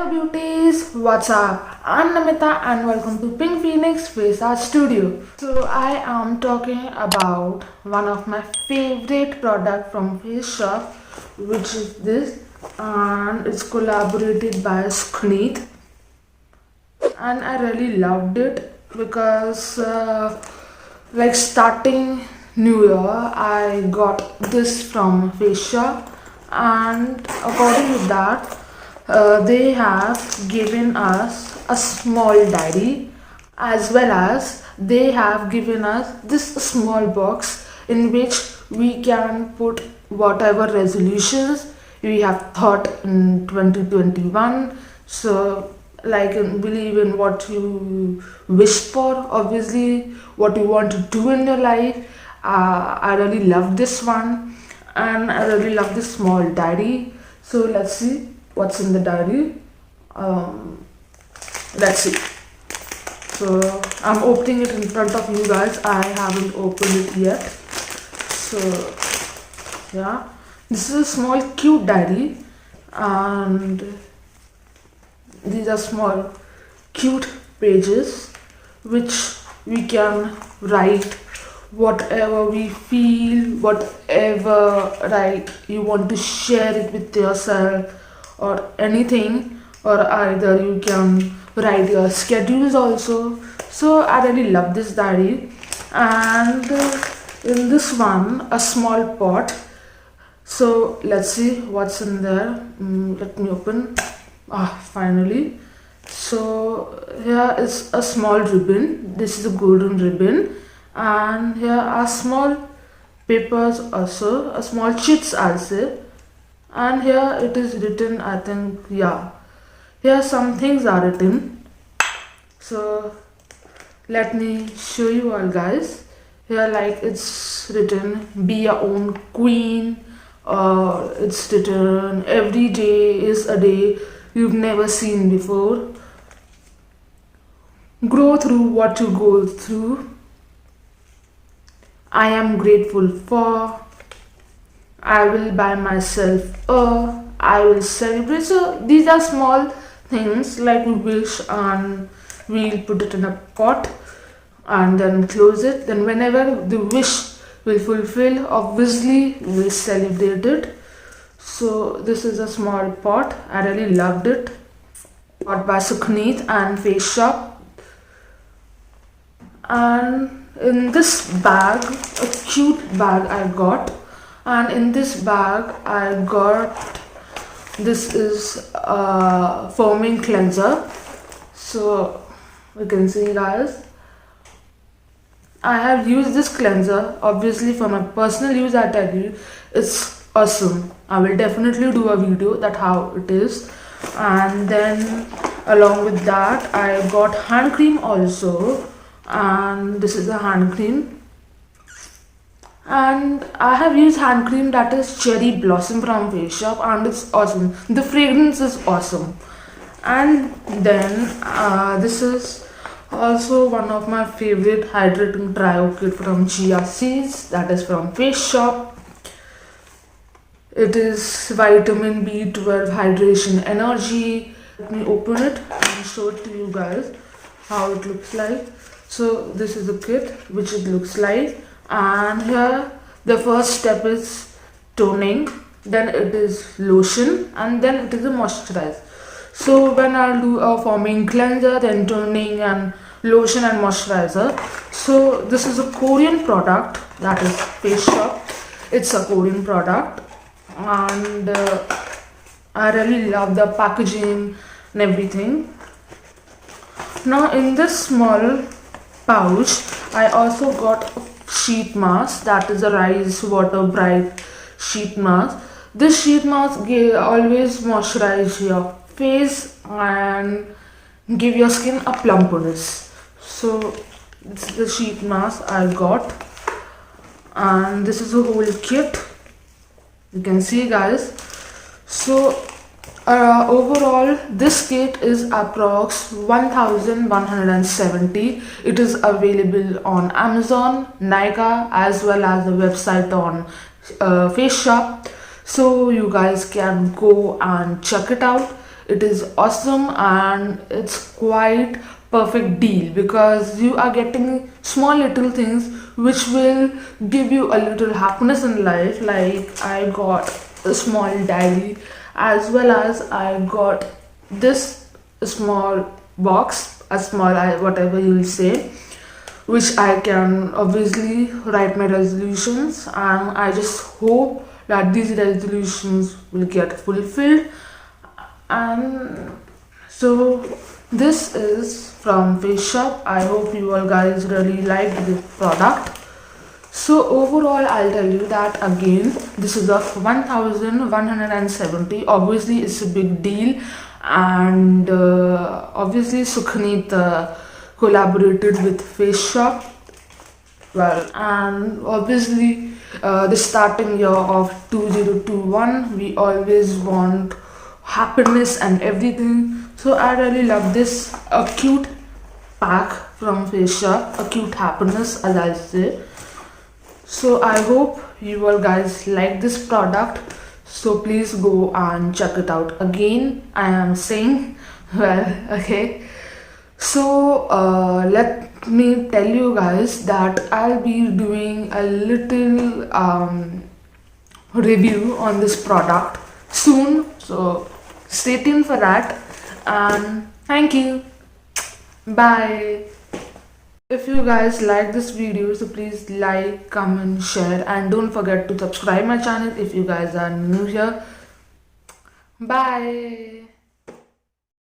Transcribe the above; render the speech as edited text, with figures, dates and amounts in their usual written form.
beauties, what's up? I'm Namita and welcome to Pinkphoenixfaceartstudio. So I am talking about one of my favorite product from Face Shop, which is this, and it's collaborated by Sukhneet, and I really loved it because like starting New Year I got this from Face Shop, and according to that they have given us a small diary, as well as they have given us this small box in which we can put whatever resolutions we have thought in 2021. So like believe in what you wish for, obviously what you want to do in your life. I really love this one, and I really love this small diary. So let's see what's in the diary. Let's see. So I'm opening it in front of you guys. I haven't opened it yet. So yeah, this is a small cute diary, and these are small cute pages which we can write whatever we feel, whatever like you want to share it with yourself or anything, or either you can write your schedules also. So I really love this diary. And in this one, a small pot. So let's see what's in there. Let me open. Finally. So here is a small ribbon. This is a golden ribbon, and here are small papers also, a small chits also. And here it is written, I think, yeah, here some things are written. So let me show you all guys. Here like it's written, be your own queen, or it's written, every day is a day you've never seen before, grow through what you go through, I am grateful for, I will buy myself I will celebrate. So these are small things like we wish, and we'll put it in a pot and then close it. Then whenever the wish will fulfill, obviously we'll celebrate it. So this is a small pot. I really loved it. Bought by Sukhneet and Face Shop. And in this bag, a cute bag I got. And in this bag I got, this is a foaming cleanser. So you can see guys, I have used this cleanser obviously for my personal use. I tell you, it's awesome. I will definitely do a video that how it is. And then along with that I got hand cream also, and this is a hand cream. And I have used hand cream that is Cherry Blossom from Face Shop, and it's awesome. The fragrance is awesome. And then this is also one of my favorite hydrating trio kit from Chia Seeds, that is from Face Shop. It is vitamin B12 hydration energy. Let me open it and show it to you guys how it looks like. So this is the kit which it looks like. And here the first step is toning, then it is lotion, and then it is a moisturizer. So when I'll do a foaming cleanser, then toning and lotion and moisturizer. So this is a Korean product, that is Face Shop. It's a Korean product, and I really love the packaging and everything. Now in this small pouch I also got a sheet mask, that is a rice water bright sheet mask. This sheet mask always moisturize your face and give your skin a plumpness. So this is the sheet mask I got, and this is a whole kit, you can see guys. So overall this kit is approx 1170. It is available on Amazon, NICKA, as well as the website on Face Shop. So you guys can go and check it out. it is awesome and it's quite perfect deal because you are getting small little things which will give you a little happiness in life. Like I got a small diary, as well as I got this small box, a small whatever you will say, which I can obviously write my resolutions, and I just hope that these resolutions will get fulfilled. And so this is from Face Shop. I hope you all guys really liked the product. So overall, I'll tell you that again, this is of 1170. Obviously it's a big deal, and obviously Sukhneet collaborated with Face Shop. Well, and obviously the starting year of 2021, we always want happiness and everything. So I really love this, a cute pack from Face Shop, a cute happiness, as I say. So I hope you all guys like this product, so please go and check it out. Again, I am saying, well, okay, so let me tell you guys that I'll be doing a little review on this product soon, so stay tuned for that, and thank you, bye. If you guys like this video, so please like, comment, share, and don't forget to subscribe my channel if you guys are new here. Bye.